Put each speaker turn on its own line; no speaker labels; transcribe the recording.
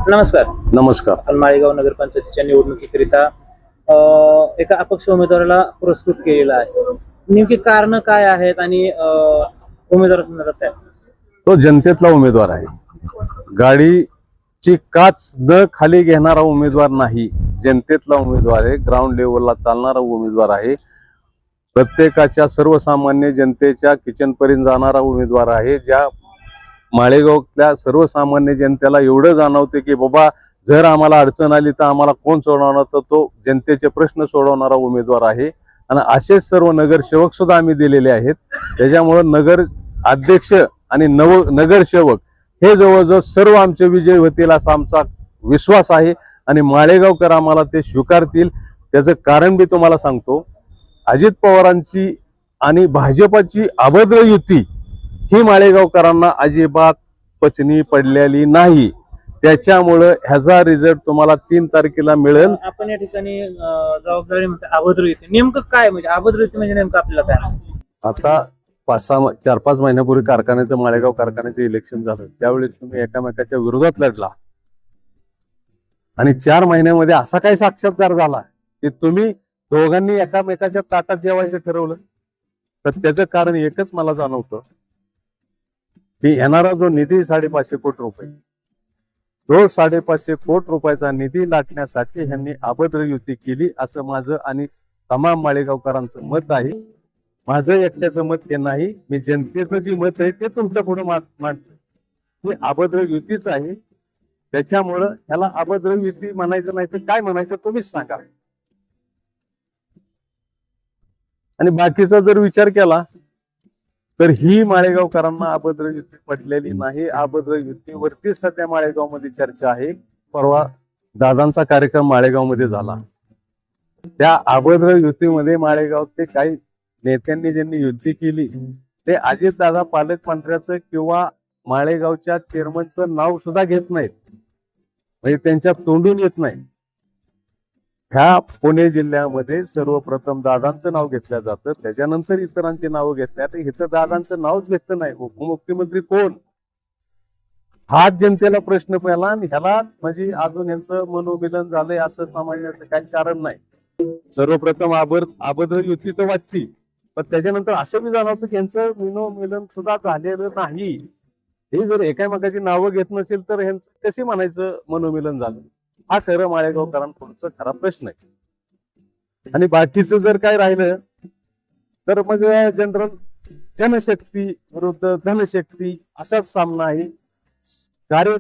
नमस्कार.
नमस्कार.
आपण माळेगाव नगरपंचायतीच्या निवडणुकीकरिता एका अपक्ष उमेदवाराला पुरस्कृत केलेला आहे. नेमकी कारण काय आहेत आणि उमेदवारासंदर्भात काय?
तो जनतेतला उमेदवार आहे. गाडीची काच न खाली घेणारा उमेदवार नाही, जनतेतला उमेदवार आहे. ग्राउंड लेवलला चालणारा उमेदवार आहे. प्रत्येकाच्या सर्वसामान्य जनतेच्या किचन पर्यंत जाणारा उमेदवार आहे. ज्या माळेगावच्या सर्वसामान्य जनतेला एवढं जाणवते की बाबा जर आम्हाला अडचण आली तर आम्हाला कोण सोडवणार, तर तो जनतेचे प्रश्न सोडवणारा उमेदवार आहे. आणि असेच सर्व नगरसेवक सुद्धा आम्ही दिलेले आहेत. त्याच्यामुळे नगर अध्यक्ष आणि नगरसेवक हे जवळजवळ सर्व आमचे विजय होतील असा आमचा विश्वास आहे. आणि माळेगावकर आम्हाला ते स्वीकारतील. त्याचं कारण मी तुम्हाला सांगतो. अजित पवारांची आणि भाजपाची अभद्र युती ही माळेगावकरांना अजिबात पचनी पडलेली नाही. त्याच्यामुळं ह्याचा रिझल्ट तुम्हाला 3 तारखेला मिळेल.
आपण या ठिकाणी जबाबदारी म्हणतो अभद्र युती. नेमकं काय म्हणजे अभद्र युती म्हणजे नेमकं आपल्याला काय?
आता 4-5 महिन्यापूर्वी कारखान्याचं माळेगाव कारखान्याचं इलेक्शन झालं, त्यावेळी तुम्ही एकामेकाच्या विरोधात लढला आणि 4 महिन्यामध्ये असा काय साक्षात्कार झाला की तुम्ही दोघांनी एकामेकाच्या ताटात जेवायचं ठरवलं. तर त्याचं कारण एकच मला जाणवतं की येणारा जो निधी 550 कोटी रुपये, तो 550 कोटी रुपयाचा निधी लाटण्यासाठी ह्यांनी अभद्र युती केली असं माझं आणि तमाम माळेगावकरांचं मत आहे. माझं एकट्याचं मत ते नाही, मी जनतेचं जे मत आहे ते तुमच्या पुढे मांडतो. ही अभद्र युतीच आहे. त्याच्यामुळं ह्याला अभद्र युती म्हणायचं नाही तर काय म्हणायचं तुम्हीच सांगा. आणि बाकीचा जर विचार केला तर ही माळेगावकरांना अभद्र युती पटलेली नाही. अभद्र युतीवरती सध्या माळेगावमध्ये चर्चा आहे. परवा दादांचा कार्यक्रम माळेगावमध्ये झाला. त्या अभद्र युतीमध्ये माळेगावचे काही नेत्यांनी ज्यांनी युती केली ते अजितदादा पालकमंत्र्याचं किंवा माळेगावच्या चेअरमनचं नाव सुद्धा घेत नाहीत, म्हणजे त्यांच्या तोंडून येत नाही. ह्या पुणे जिल्ह्यामध्ये सर्वप्रथम दादांचं नाव घेतलं जातं, त्याच्यानंतर इतरांची नावं घेतल्या. तर इथं दादांचं नावच घेतलं नाही. उपमुख्यमंत्री कोण हाच जनतेला प्रश्न पहिला. आणि ह्यालाच म्हणजे अजून यांचं मनोमिलन झालंय असं समजण्याचं काही कारण नाही. सर्वप्रथम अभद्र युती तर वाटती, पण त्याच्यानंतर असं मी जाणवतं की यांचं मनोमिलन सुद्धा झालेलं नाही. हे जर एकामेकाची नावं घेत नसेल तर ह्यांचं कशी म्हणायचं मनोमिलन झालं? हा खरं माळेगावकरांपुढचा खरा प्रश्न आहे. आणि बाकीचं जर काय राहिलं तर मग जनरल जनशक्ती विरुद्ध धनशक्ती असाच सामना आहे. कार्य